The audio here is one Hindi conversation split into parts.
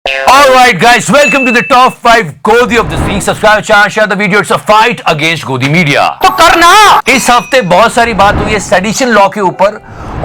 Alright guys, welcome to the top 5 Godi of this week. Subscribe channel, share the video. It's a fight against Godi media. तो करना। इस हफ्ते बहुत सारी बात हुई है सेडिशन लॉ के ऊपर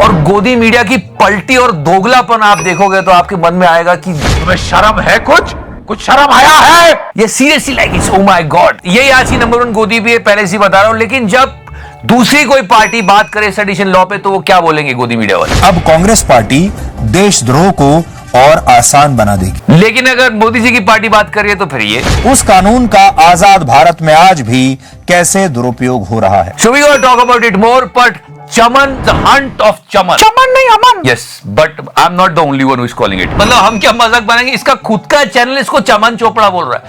और गोदी मीडिया की पलटी और दोगलापन आप देखोगे तो आपके मन में आएगा कि तुम्हें शर्म है, कुछ शर्म आया है। ये seriously like it's oh my God. यही आज की नंबर 1 गोदी भी है, पहले से बता रहा हूं। लेकिन जब दूसरी कोई पार्टी बात करे सेडिशन लॉ पे तो वो क्या बोलेंगे गोदी मीडिया वाले? अब कांग्रेस पार्टी देशद्रोह को और आसान बना देगी। लेकिन अगर मोदी जी की पार्टी बात करिए तो फिर ये उस कानून का आजाद भारत में आज भी कैसे दुरुपयोग हो रहा है। So we gonna talk about it more, but Chaman, the hunt of चमन। चमन नहीं अमन। Yes, but I'm not the only one who is calling it। मतलब हम क्या मजाक बनाएंगे, इसका खुद का चैनल इसको चमन चोपड़ा बोल रहा है।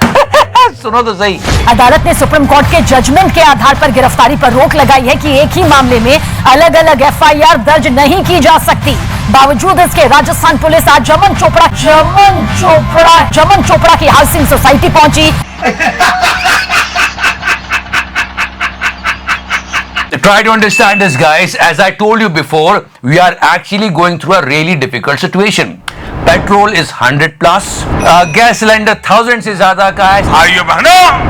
सुनो तो सही। अदालत ने सुप्रीम कोर्ट के जजमेंट के आधार पर गिरफ्तारी पर रोक लगाई है कि एक ही मामले में अलग अलग एफआईआर दर्ज नहीं की जा सकती। बावजूद इसके राजस्थान पुलिस आज चमन चोपड़ा की हाउसिंग सोसाइटी पहुंची। Try to understand this, guys. As I told you before, we are actually going through a really difficult situation. Petrol is 100 plus, gas cylinder 1000 से ज्यादा का है,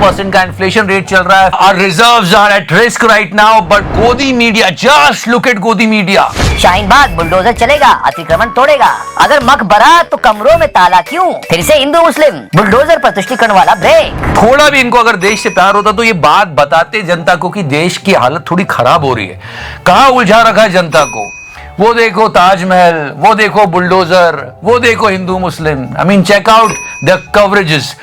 % का इन्फ्लेशन रेट चल रहा है। Our reserves are at risk right now, but गोदी मीडिया, just look at गोदी मीडिया। शाहीन बाग बुलडोजर चलेगा, अतिक्रमण तोड़ेगा। अगर मकबरा तो कमरों में ताला क्यों? फिर से हिंदू मुस्लिम बुलडोजर पर तुष्टिकरण वाला ब्रेक। थोड़ा भी इनको अगर देश से प्यार होता तो ये बात बताते जनता को कि देश की हालत थोड़ी खराब हो रही है। कहां उलझा रखा है जनता को? वो देखो ताजमहल, वो देखो बुलडोजर, वो देखो Hindu Muslim. I mean check out the coverages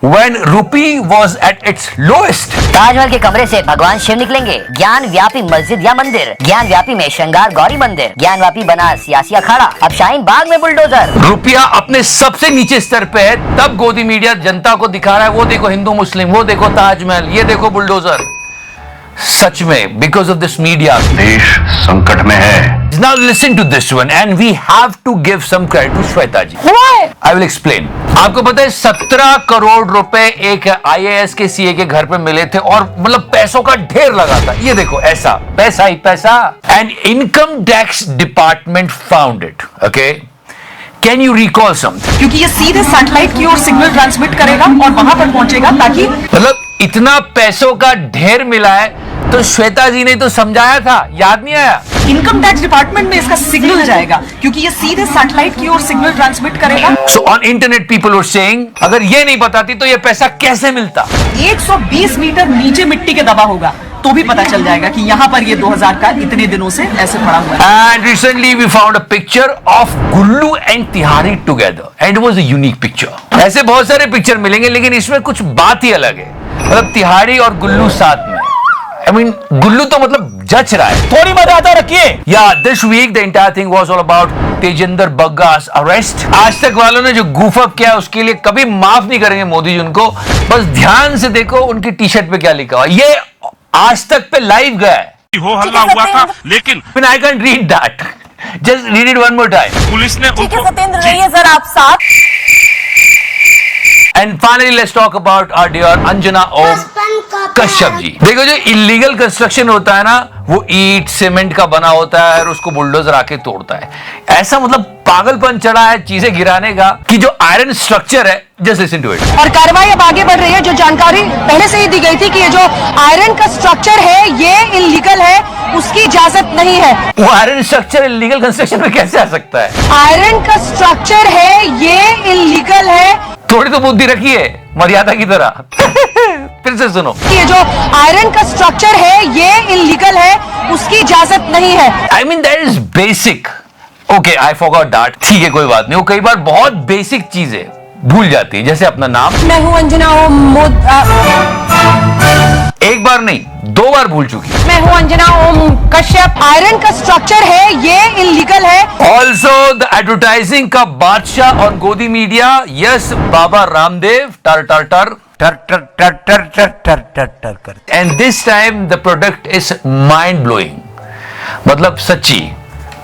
when rupee was at its lowest. Taj Mahal के कमरे से भगवान शिव निकलेंगे। ज्ञान व्यापी मस्जिद या मंदिर, ज्ञान व्यापी में श्रृंगार गौरी मंदिर, ज्ञान व्यापी बना सियासी अखाड़ा। अब शाहीन बाग में बुलडोजर। रुपया अपने सबसे नीचे स्तर पे है, तब गोदी मीडिया जनता को दिखा रहा है वो देखो हिंदू मुस्लिम, वो देखो ताजमहल, ये देखो बुलडोजर। सच में बिकॉज ऑफ दिस मीडिया देश संकट में है। Now listen to this one and we have to give some credit to Shweta ji. Why? I will explain। आपको पता है 17 करोड़ रुपए एक IAS के सीए के घर पे मिले थे और मतलब पैसों का ढेर लगा था। ये देखो ऐसा पैसा ही पैसा। And income tax department found it। Okay? Can you recall something? क्योंकि ये सीधे सैटेलाइट की ओर सिग्नल ट्रांसमिट करेगा और वहां पर पहुंचेगा ताकि मतलब इतना पैसों का ढेर मिला है तो श्वेता जी ने तो समझाया था, याद नहीं आया? इनकम टैक्स डिपार्टमेंट में इसका सिग्नल जाएगा क्योंकि ये सीधे सैटेलाइट की ओर सिग्नल ट्रांसमिट करेगा। So on internet people were saying अगर ये नहीं बताती तो ये पैसा कैसे मिलता? 120 मीटर नीचे मिट्टी के दबा होगा तो भी पता चल जाएगा कि यहाँ पर ये 2000 का इतने दिनों से ऐसे पड़ा हुआ है। And recently we found a picture of Gullu and तिहारी together and it was a unique picture। ऐसे बहुत सारे पिक्चर मिलेंगे लेकिन इसमें कुछ बात ही अलग है। मतलब तिहारी और गुल्लू साथ में। I mean, गुल्लू तो मतलब जच रहा है। थोड़ी मजा तो रखिए। Yeah, this week the entire thing was all about Tejinder बग्गा's arrest। आज तक वालों ने जो goof up किया उसके लिए कभी माफ नहीं करेंगे मोदी जी उनको। बस ध्यान से देखो उनकी टी शर्ट पे क्या लिखा हुआ। ये आज तक पे लाइव गया है। हो हल्ला हुआ था लेकिन I can't read that। Just read it one more time। Police ने ठीक है सत्येंद्र, रहिए सर आप साथ। And finally let's talk about our dear Anjana Om Kashyap ji. देखो जो इलीगल कंस्ट्रक्शन होता है ना वो ईंट सीमेंट का बना होता है और उसको बुलडोजर आके तोड़ता है। ऐसा मतलब पागलपन चढ़ा है चीजें गिराने का कि जो आयरन स्ट्रक्चर है, जस्ट लिसन टू इट। और कार्रवाई अब आगे बढ़ रही है। जो जानकारी पहले से ही दी गई थी कि ये जो आयरन का स्ट्रक्चर है ये इलीगल है, उसकी इजाजत नहीं है। वो आयरन स्ट्रक्चर इलीगल कंस्ट्रक्शन में कैसे आ सकता है? आयरन का स्ट्रक्चर है ये इलीगल है। थोड़ी तो बुद्धि रखिए मर्यादा की तरह। फिर से सुनो। ये जो आयरन का स्ट्रक्चर है ये इलीगल है, उसकी इजाजत नहीं है। I mean that is basic। Okay, I forgot that। ठीक है कोई बात नहीं। वो कई बार बहुत बेसिक चीजें भूल जाती है, जैसे अपना नाम। मैं हूँ अंजना ओम एक बार नहीं 2 बार भूल चुकी। मैं हूँ अंजना ओम कश्यप। आयरन का स्ट्रक्चर है ये इलीगल है। ऑल्सो द एडवर्टाइजिंग का बादशाह ऑन गोदी मीडिया, यस बाबा रामदेव टर टर टर टर टर टर टर टर टर टर टर कर। And this time the product is mind blowing. मतलब सच्ची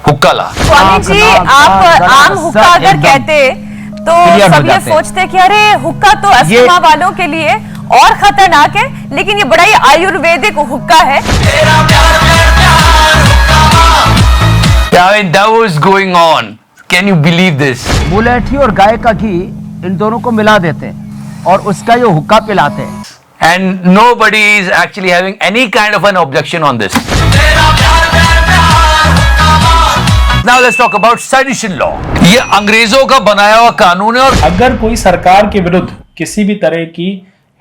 हुक्का ला। स्वामी जी, आप आम हुक्का अगर कहते तो सब ये सोचते कि अरे हुक्का तो अस्थमा वालों के लिए और खतरनाक है, लेकिन ये बड़ा ही आयुर्वेदिक हुक्का है। That was going on। Can you believe this? मुलेठी और गाय का घी इन दोनों को मिला देते हैं और उसका जो हुक्का पिलाते हैं। And nobody is actually having any kind of an objection on this. Now let's talk about sedition law. ये अंग्रेजों का बनाया हुआ कानून है और अगर कोई सरकार के विरुद्ध किसी भी तरह की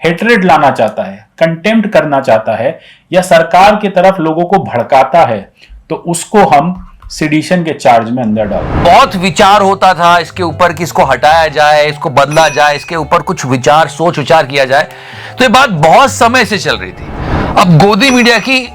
हेट्रेड लाना चाहता है, कंटेम्प्ट करना चाहता है या सरकार की तरफ लोगों को भड़काता है तो उसको हम सेडिशन के चार्ज में अंदर डालते। बहुत विचार होता था इसके ऊपर कि इसको हटाया जाए, इसको बदला जाए, इसके ऊपर कुछ विचार सोच विचार किया जाए। तो ये बात बहुत समय से चल रही थी। अब गोदी मीडिया की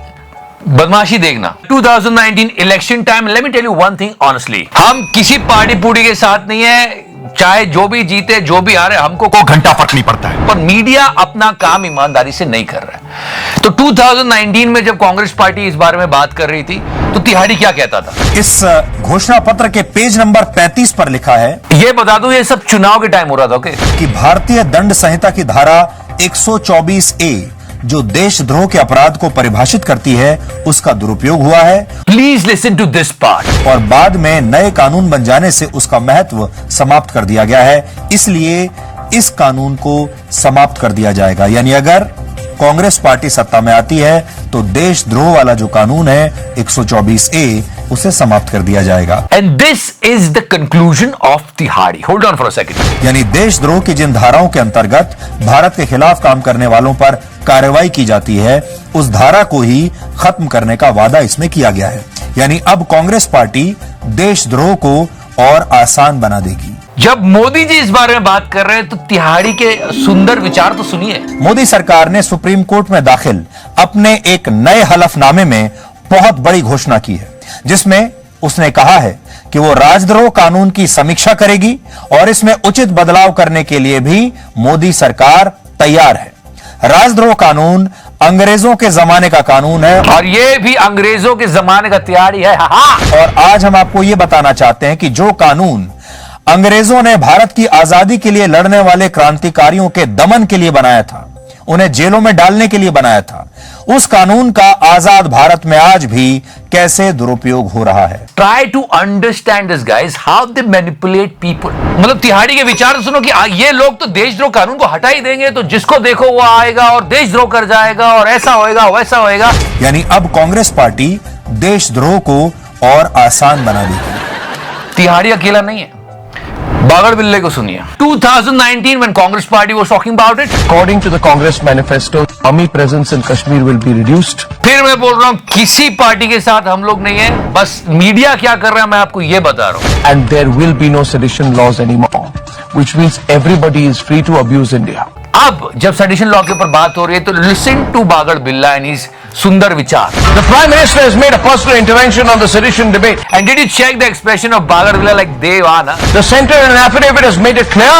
बदमाशी देखना। 2019 election time, let me tell you one thing honestly, हम किसी पार्टी पूड़ी के साथ नहीं है, चाहे जो भी जीते जो भी हारे हमको कोई घंटा फर्क नहीं पड़ता है, पर मीडिया अपना काम ईमानदारी से नहीं कर रहा है। तो 2019 में जब कांग्रेस पार्टी इस बारे में बात कर रही थी तो तिहाड़ी क्या कहता था? इस घोषणा पत्र के पेज नंबर 35 पर लिखा है, ये बता दूं ये सब चुनाव के टाइम हो रहा था कि भारतीय दंड संहिता की धारा 124A जो देशद्रोह के अपराध को परिभाषित करती है उसका दुरुपयोग हुआ है। Please listen to this part. और बाद में नए कानून बन जाने से उसका महत्व समाप्त कर दिया गया है, इसलिए इस कानून को समाप्त कर दिया जाएगा। यानी अगर कांग्रेस पार्टी सत्ता में आती है तो देशद्रोह वाला जो कानून है 124A उसे समाप्त कर दिया जाएगा। And this is the conclusion of तिहाड़ी। Hold on for a second. यानी देशद्रोह की जिन धाराओं के अंतर्गत भारत के खिलाफ काम करने वालों पर कार्रवाई की जाती है उस धारा को ही खत्म करने का वादा इसमें किया गया है। यानी अब कांग्रेस पार्टी देशद्रोह को और आसान बना देगी। जब मोदी जी इस बारे में बात कर रहे हैं तो तिहाड़ी के सुंदर विचार तो सुनिए। मोदी सरकार ने सुप्रीम कोर्ट में दाखिल अपने एक नए हलफनामे में बहुत बड़ी घोषणा की है, जिसमें उसने कहा है कि वो राजद्रोह कानून की समीक्षा करेगी और इसमें उचित बदलाव करने के लिए भी मोदी सरकार तैयार है। राजद्रोह कानून अंग्रेजों के जमाने का कानून है और ये भी अंग्रेजों के जमाने का तिहाड़ी है। और आज हम आपको ये बताना चाहते हैं कि जो कानून अंग्रेजों ने भारत की आजादी के लिए लड़ने वाले क्रांतिकारियों के दमन के लिए बनाया था, उन्हें जेलों में डालने के लिए बनाया था, उस कानून का आजाद भारत में आज भी कैसे दुरुपयोग हो रहा है। Try to understand this guys, how they manipulate people. मतलब तिहाड़ी के विचार सुनो कि ये लोग तो देशद्रोह कानून को हटा ही देंगे तो जिसको देखो वो आएगा और देशद्रोह कर जाएगा और ऐसा होएगा वैसा होएगा। यानी अब कांग्रेस पार्टी देशद्रोह को और आसान बना देगी। तिहाड़ी अकेला नहीं है, बागड़ बिल्ले को सुनिए। 2019 when Congress party was talking about it, According to the Congress manifesto, army presence in Kashmir will be reduced. फिर मैं बोल रहा हूं किसी पार्टी के साथ हम लोग नहीं है, बस मीडिया क्या कर रहा है मैं आपको ये बता रहा हूं। And there will be no sedition laws anymore, which means everybody is free to abuse India. अब जब सेडिशन लॉ के ऊपर बात हो रही है तो लिसन टू बागड़ बिल्ला एंड हिज सुंदर विचार। The Prime Minister has made a personal intervention on the sedition debate. And did you check the expression of Bagar Billa like Devana? The centre in an affidavit has made it clear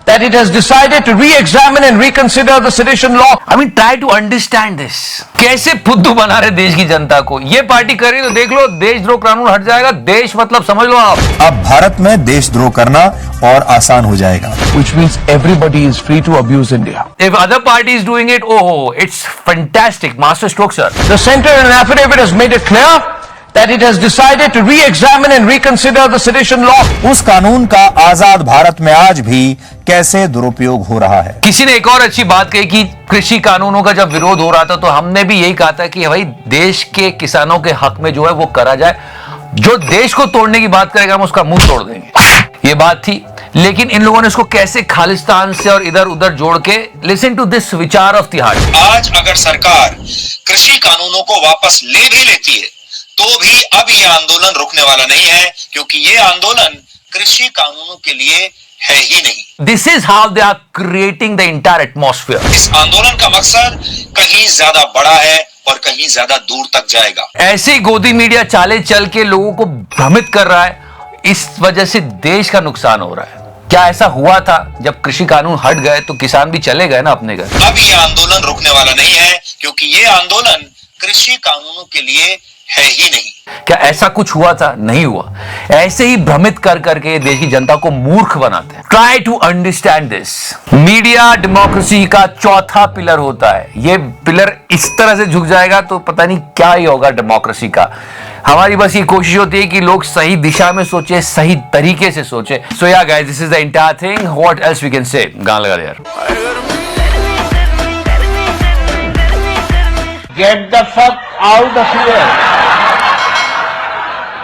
that it has decided to re-examine and reconsider the sedition law. I mean, try to understand this. कैसे फुद्दू बना रहे देश की जनता को। ये पार्टी कर रही तो देख लो देशद्रोह कानून हट जाएगा। देश मतलब समझ लो आप। अब भारत में देशद्रोह करना और आसान हो जाएगा। Which means everybody is free to abuse India. If other party is doing it, oh, it's fantastic, master stroke, sir. The centre in an affidavit has made it clear that it has decided to re-examine and reconsider the sedition law. उस कानून का आजाद भारत में आज भी कैसे दुरुपयोग हो रहा है। किसी ने एक और अच्छी बात कही कि कृषि कानूनों का जब विरोध हो रहा था तो हमने भी यही कहा था कि भाई देश के किसानों के हक में जो है वो करा जाए, जो देश को तोड़ने की बात करेगा हम उसका मुंह तोड़ देंगे। ये बात थी, लेकिन इन लोगों ने इसको कैसे खालिस्तान से और इधर उधर जोड़ के। लिसन टू दिस विचार ऑफ तिहाड़ी। आज अगर सरकार कृषि कानूनों को वापस ले भी लेती है तो भी अब ये आंदोलन रुकने वाला नहीं है, क्योंकि ये आंदोलन कृषि कानूनों के लिए है ही नहीं। This is how they are creating the entire atmosphere. इस आंदोलन का मकसद कहीं ज्यादा बड़ा है और कहीं ज्यादा दूर तक जाएगा। ऐसे ही गोदी मीडिया चाले चल के लोगों को भ्रमित कर रहा है, इस वजह से देश का नुकसान हो रहा है। क्या ऐसा हुआ था जब कृषि कानून हट गए तो किसान भी चले गए ना अपने घर? अब ये आंदोलन रुकने वाला नहीं है, क्योंकि ये आंदोलन कृषि कानूनों के लिए है ही नहीं। क्या ऐसा कुछ हुआ था? नहीं हुआ। ऐसे ही भ्रमित कर करके देश की जनता को मूर्ख बनाते हैं। Try to understand this. Media democracy का चौथा पिलर होता है। ये पिलर इस तरह से झुक जाएगा तो पता नहीं क्या ही होगा डेमोक्रेसी का। हमारी बस ये कोशिश होती है कि लोग सही दिशा में सोचे, सही तरीके से सोचे। So yeah guys, this is the entire thing. What else we can say? गाना लगा दे यार। Get the fuck out of here.